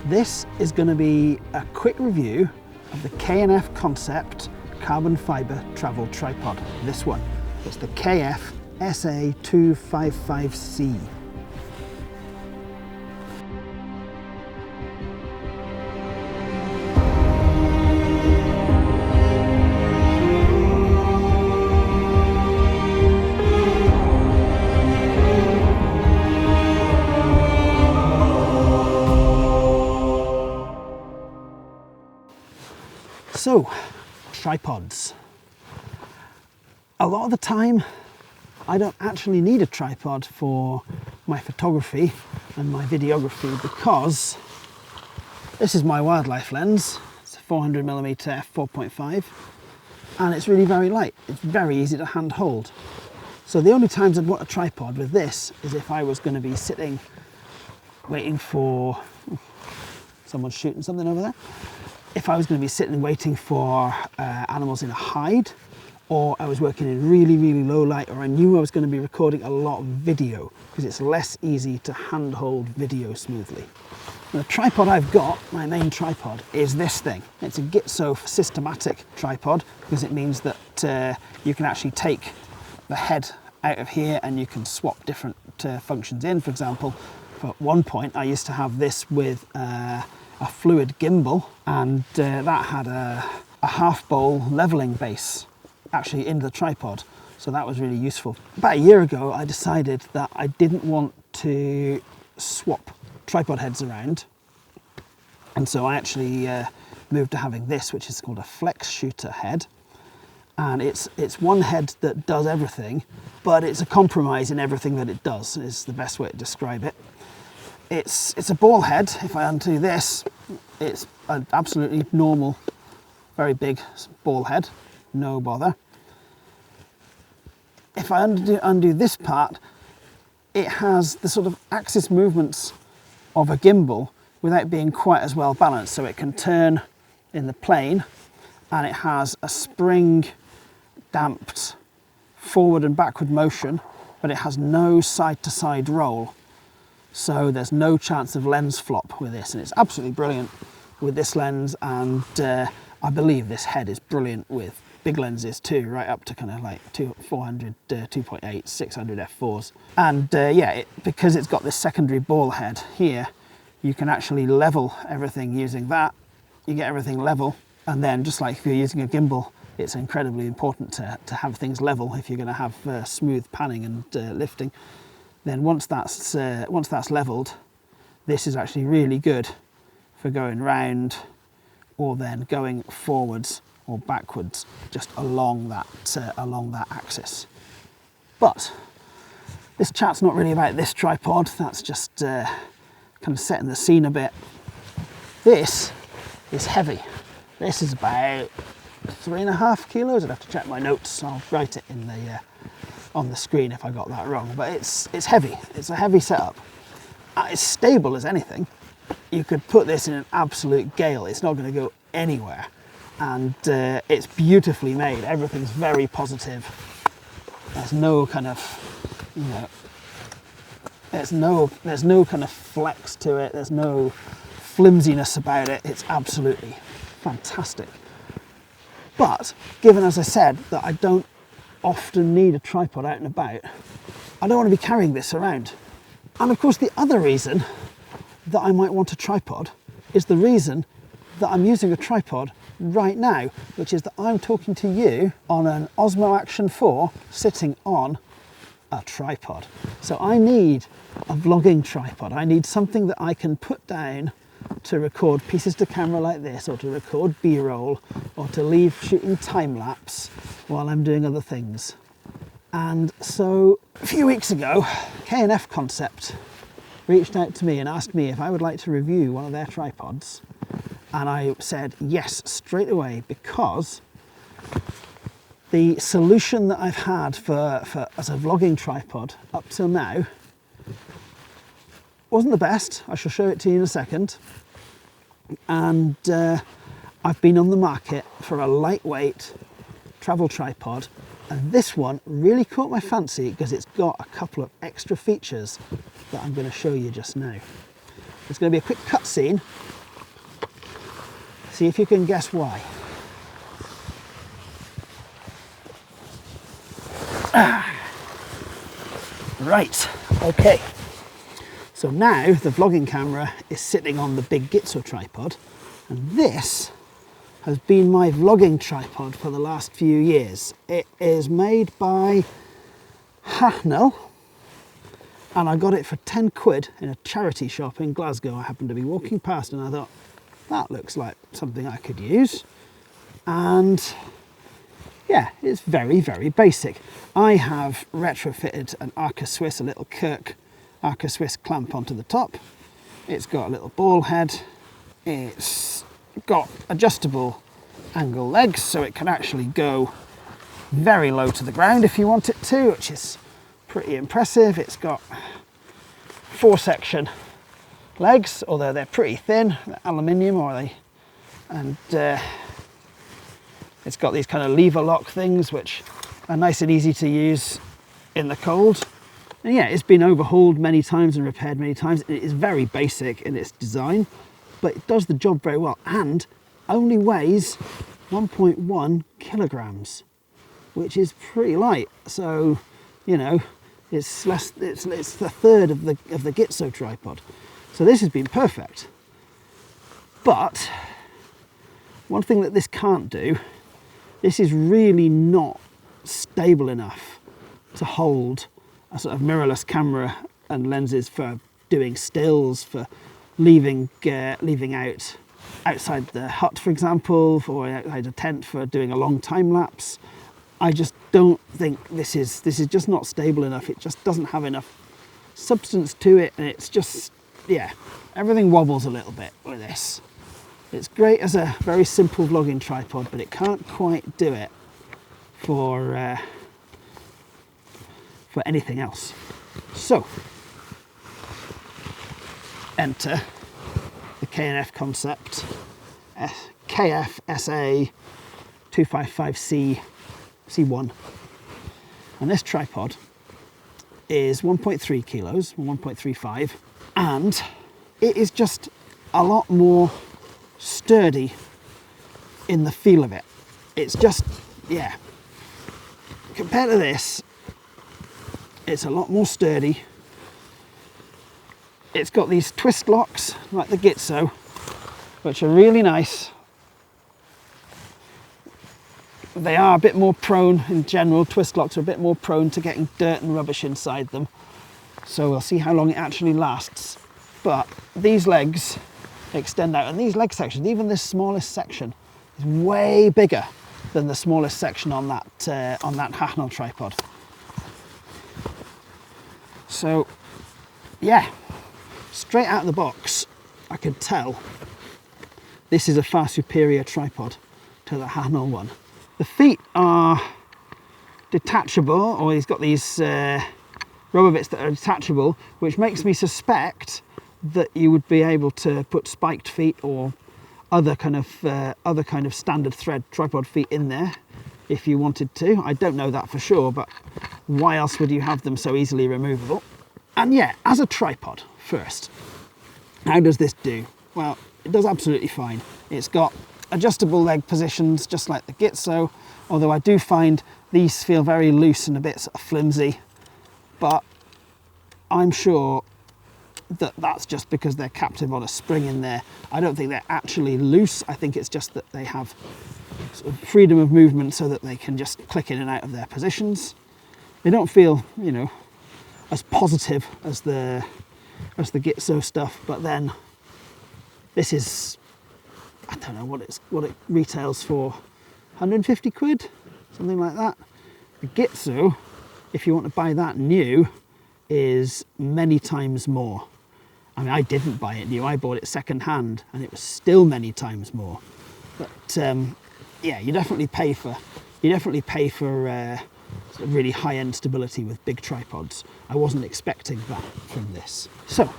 This is going to be a quick review of the K&F Concept carbon fibre travel tripod. This one, it's the KF-SA255C. So, tripods. A lot of the time, I don't actually need a tripod for my photography and my videography because this is my wildlife lens. It's a 400mm f4.5 and it's really very light. It's very easy to hand hold. So the only times I'd want a tripod with this is if I was going to be sitting waiting for someone's shooting something over there. If I was going to be sitting waiting for animals in a hide, or I was working in really, really low light, or I knew I was going to be recording a lot of video, because it's less easy to handhold video smoothly. The tripod I've got, my main tripod, is this thing. It's a Gitso systematic tripod, because it means that you can actually take the head out of here and you can swap different functions in. For example, at one point I used to have this with a fluid gimbal, and that had a half bowl leveling base actually in the tripod, so that was really useful. About a year ago I decided that I didn't want to swap tripod heads around, and so I actually moved to having this, which is called a flex shooter head, and it's one head that does everything, but it's a compromise in everything that it does, is the best way to describe it. It's a ball head. If I undo this, it's an absolutely normal, very big ball head, no bother. If I undo this part, it has the sort of axis movements of a gimbal without being quite as well balanced. So it can turn in the plane, and it has a spring damped forward and backward motion, but it has no side to side roll. So there's no chance of lens flop with this, and it's absolutely brilliant with this lens, and I believe this head is brilliant with big lenses too, right up to kind of like 400, 2.8, 600 f4s. And yeah, because it's got this secondary ball head here, you can actually level everything using that. You get everything level, and then just like if you're using a gimbal, it's incredibly important to have things level if you're going to have smooth panning and lifting. Then once that's leveled, this is actually really good for going round or then going forwards or backwards just along that axis. But this chat's not really about this tripod. That's just kind of setting the scene a bit. This is heavy. This is about 3.5 kilos. I'd have to check my notes. I'll write it in the on the screen if I got that wrong, but it's heavy. It's a heavy setup. It's stable as anything. You could put this in an absolute gale. It's not going to go anywhere, and it's beautifully made. Everything's very positive. There's no kind of, you know, there's no kind of flex to it. There's no flimsiness about it. It's absolutely fantastic. But given, as I said, that I don't often need a tripod out and about, I don't want to be carrying this around. And of course the other reason that I might want a tripod is the reason that I'm using a tripod right now, which is that I'm talking to you on an Osmo Action 4 sitting on a tripod. So I need a vlogging tripod. I need something that I can put down to record pieces to camera like this, or to record B-roll, or to leave shooting time-lapse while I'm doing other things. And so a few weeks ago, K&F Concept reached out to me and asked me if I would like to review one of their tripods, and I said yes straight away, because the solution that I've had for as a vlogging tripod up till now wasn't the best. I shall show it to you in a second. And I've been on the market for a lightweight travel tripod, and this one really caught my fancy because it's got a couple of extra features that I'm going to show you just now. It's going to be a quick cutscene, See if you can guess why. Right, okay. So now the vlogging camera is sitting on the big Gitzo tripod, and this has been my vlogging tripod for the last few years. It is made by Hahnel, and I got it for 10 quid in a charity shop in Glasgow. I happened to be walking past and I thought, that looks like something I could use. And yeah, it's very, very basic. I have retrofitted an Arca Swiss, a little Kirk Arca Swiss clamp onto the top. It's got a little ball head. It's got adjustable angle legs, so it can actually go very low to the ground if you want it to, which is pretty impressive. It's got 4-section legs, although they're pretty thin, they're aluminium, and it's got these kind of lever lock things which are nice and easy to use in the cold. And yeah, it's been overhauled many times and repaired many times. It is very basic in its design, but it does the job very well, and only weighs 1.1 kilograms, which is pretty light. So, you know, it's less. It's the third of the Gitzo tripod. So this has been perfect. But one thing that this can't do, this is really not stable enough to hold a sort of mirrorless camera and lenses for doing stills, for leaving out outside the hut, for example, or outside a tent for doing a long time lapse. I just don't think this is just not stable enough. It just doesn't have enough substance to it, and it's just, yeah, everything wobbles a little bit with this. It's great as a very simple vlogging tripod, but it can't quite do it for anything else. So enter the K&F Concept KF-SA255C1, and this tripod is 1.3 kilos, 1.35, and it is just a lot more sturdy in the feel of it. It's just, yeah, compared to this, it's a lot more sturdy. It's got these twist locks like the Gitzo, which are really nice. They are a bit more prone, in general, twist locks are a bit more prone to getting dirt and rubbish inside them. So we'll see how long it actually lasts. But these legs extend out, and these leg sections, even this smallest section, is way bigger than the smallest section on that Hahnel tripod. So yeah, straight out of the box, I could tell this is a far superior tripod to the Hahnel one. The feet are detachable, or he's got these rubber bits that are detachable, which makes me suspect that you would be able to put spiked feet or other kind of standard thread tripod feet in there if you wanted to. I don't know that for sure, but why else would you have them so easily removable? And yeah, as a tripod first, how does this do? Well, it does absolutely fine. It's got adjustable leg positions just like the Gitzo, although I do find these feel very loose and a bit sort of flimsy, but I'm sure that that's just because they're captive on a spring in there. I don't think they're actually loose. I think it's just that they have sort of freedom of movement so that they can just click in and out of their positions. They don't feel, you know, as positive as the Gitzo stuff, but then this is, I don't know what it retails for, 150 quid, something like that. The Gitzo, if you want to buy that new, is many times more. I mean, I didn't buy it new, I bought it second hand, and it was still many times more. But yeah, you definitely pay for sort of really high-end stability with big tripods. I wasn't expecting that from this. So,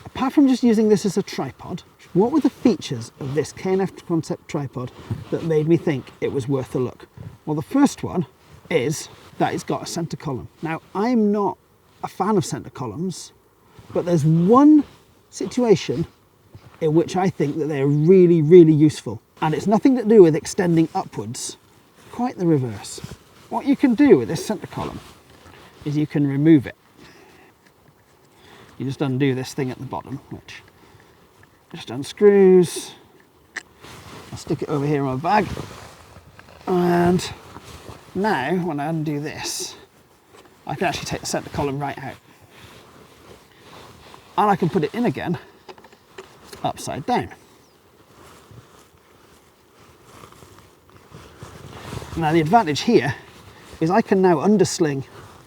apart from just using this as a tripod, what were the features of this K&F Concept tripod that made me think it was worth a look? Well, the first one is that it's got a centre column. Now, I'm not a fan of centre columns, but there's one situation in which I think that they're really, really useful. And it's nothing to do with extending upwards, quite the reverse. What you can do with this centre column is you can remove it. You just undo this thing at the bottom, which just unscrews. I'll stick it over here in my bag. And now, when I undo this, I can actually take the centre column right out. And I can put it in again, upside down. Now the advantage here is I can now undersling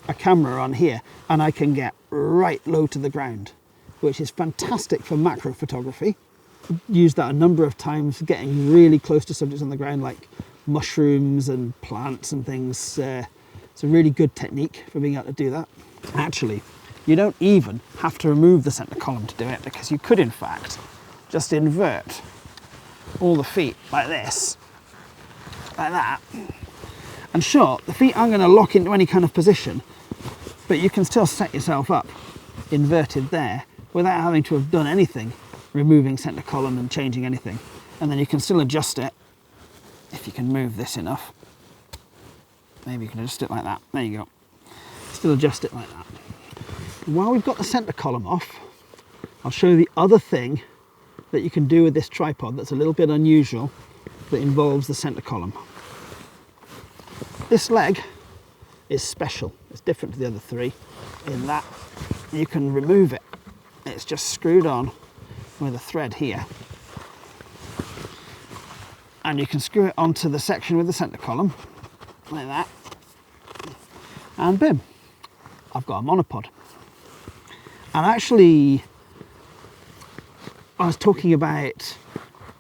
a camera on here and I can get right low to the ground, which is fantastic for macro photography. Used that a number of times, getting really close to subjects on the ground like mushrooms and plants and things. It's a really good technique for being able to do that. Actually, you don't even have to remove the centre column to do it, because you could in fact just invert all the feet like this, like that. And sure, the feet aren't going to lock into any kind of position, but you can still set yourself up inverted there without having to have done anything, removing centre column and changing anything. And then you can still adjust it if you can move this enough. Maybe you can adjust it like that. There you go. Still adjust it like that. While we've got the centre column off, I'll show you the other thing that you can do with this tripod that's a little bit unusual, that involves the centre column. This leg is special. It's different to the other three in that you can remove it. It's just screwed on with a thread here. And you can screw it onto the section with the centre column, like that. And boom, I've got a monopod. And actually, I was talking about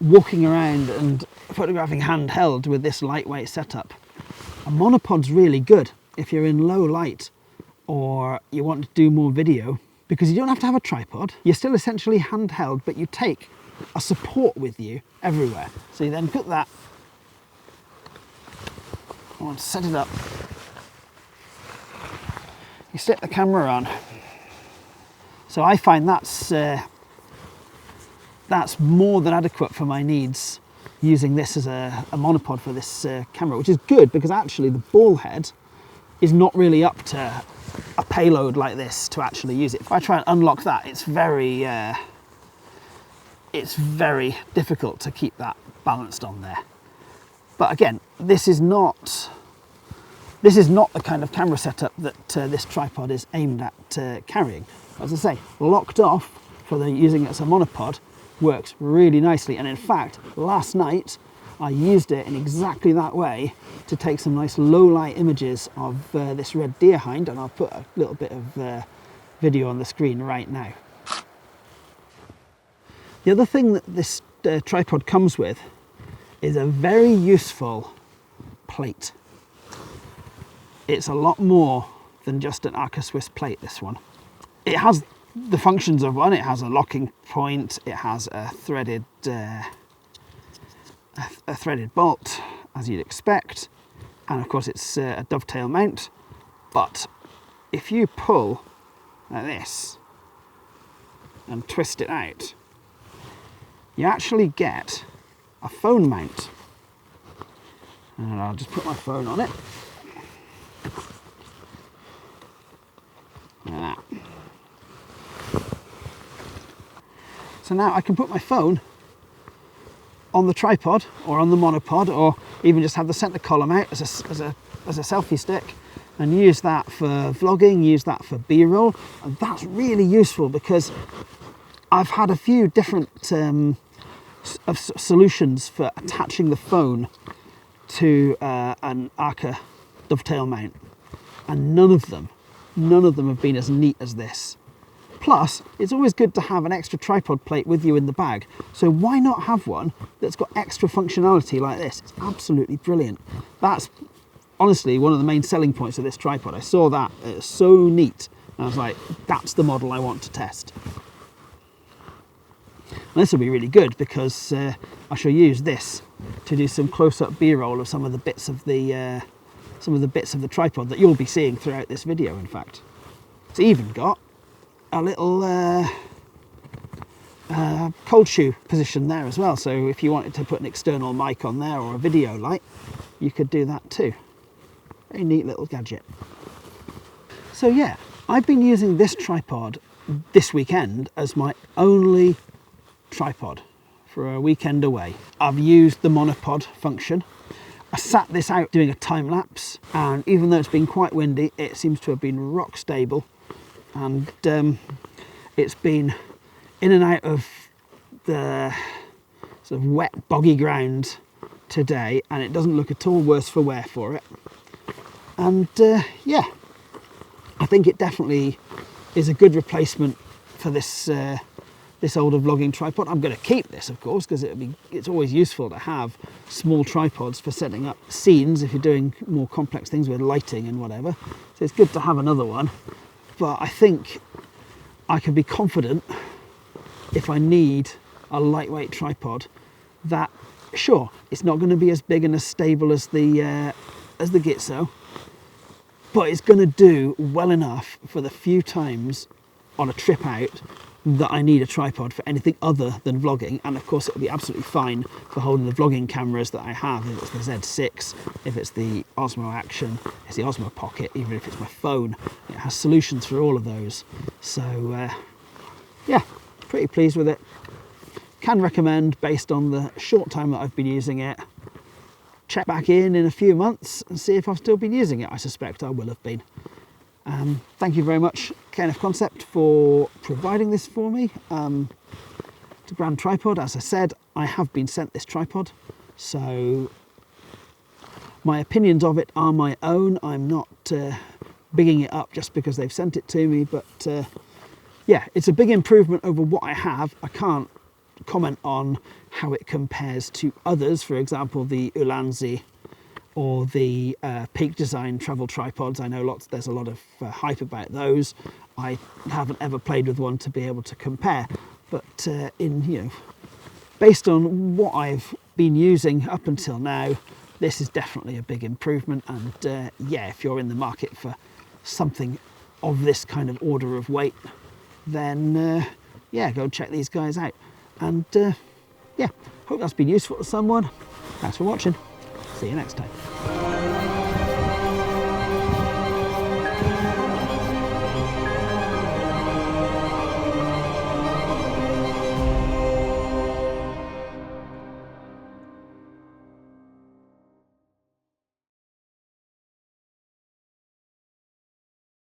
walking around and photographing handheld with this lightweight setup. A monopod's really good if you're in low light or you want to do more video, because you don't have to have a tripod. You're still essentially handheld, but you take a support with you everywhere. So you then put that on, set it up. You stick the camera on. So I find that's more than adequate for my needs, using this as a monopod for this camera, which is good because actually the ball head is not really up to a payload like this to actually use it. If I try and unlock that, it's very difficult to keep that balanced on there. But again, this is not the kind of camera setup that this tripod is aimed at carrying. As I say, locked off for using it as a monopod works really nicely. And in fact, last night I used it in exactly that way to take some nice low light images of this red deer hind, and I'll put a little bit of video on the screen right now. The other thing that this tripod comes with is a very useful plate. It's a lot more than just an Arca Swiss plate, this one. It has the functions of one. It has a locking point, it has a threaded bolt, as you'd expect, and of course it's a dovetail mount. But if you pull like this and twist it out, you actually get a phone mount. And I'll just put my phone on it. Like that. So now I can put my phone on the tripod or on the monopod, or even just have the centre column out as a selfie stick, and use that for vlogging, use that for B-roll. And that's really useful because I've had a few different solutions for attaching the phone to an Arca dovetail mount, and none of them have been as neat as this. Plus, it's always good to have an extra tripod plate with you in the bag, so why not have one that's got extra functionality like this? It's absolutely brilliant. That's honestly one of the main selling points of this tripod. I saw that, it was so neat, and I was like, that's the model I want to test. And this will be really good because I shall use this to do some close-up B-roll of some of the bits of the tripod that you'll be seeing throughout this video. In fact, it's even got a little cold shoe position there as well, so if you wanted to put an external mic on there or a video light, you could do that too. Very neat little gadget. So yeah, I've been using this tripod this weekend as my only tripod for a weekend away. I've used the monopod function. I sat this out doing a time lapse, and even though it's been quite windy, it seems to have been rock stable, and it's been in and out of the sort of wet, boggy ground today, and it doesn't look at all worse for wear for it. And yeah, I think it definitely is a good replacement for this this older vlogging tripod. I'm going to keep this, of course, because it's always useful to have small tripods for setting up scenes if you're doing more complex things with lighting and whatever. So it's good to have another one. But I think I can be confident if I need a lightweight tripod that, sure, it's not going to be as big and as stable as the Gitzo, but it's going to do well enough for the few times on a trip out that I need a tripod for anything other than vlogging. And of course it'll be absolutely fine for holding the vlogging cameras that I have, if it's the Z6, if it's the Osmo Action, it's the Osmo Pocket, even if it's my phone. It has solutions for all of those. So yeah, pretty pleased with it. Can recommend based on the short time that I've been using it. Check back in a few months and see if I've still been using it. I suspect I will have been. Thank you very much, K&F Concept, for providing this for me. It's a grand tripod. As I said, I have been sent this tripod, so my opinions of it are my own. I'm not bigging it up just because they've sent it to me, but yeah, it's a big improvement over what I have. I can't comment on how it compares to others, for example the Ulanzi or the Peak Design travel tripods. I know there's a lot of hype about those. I haven't ever played with one to be able to compare, but based on what I've been using up until now, this is definitely a big improvement. And yeah, if you're in the market for something of this kind of order of weight, then yeah, go check these guys out. And yeah, hope that's been useful to someone. Thanks for watching. See you next time.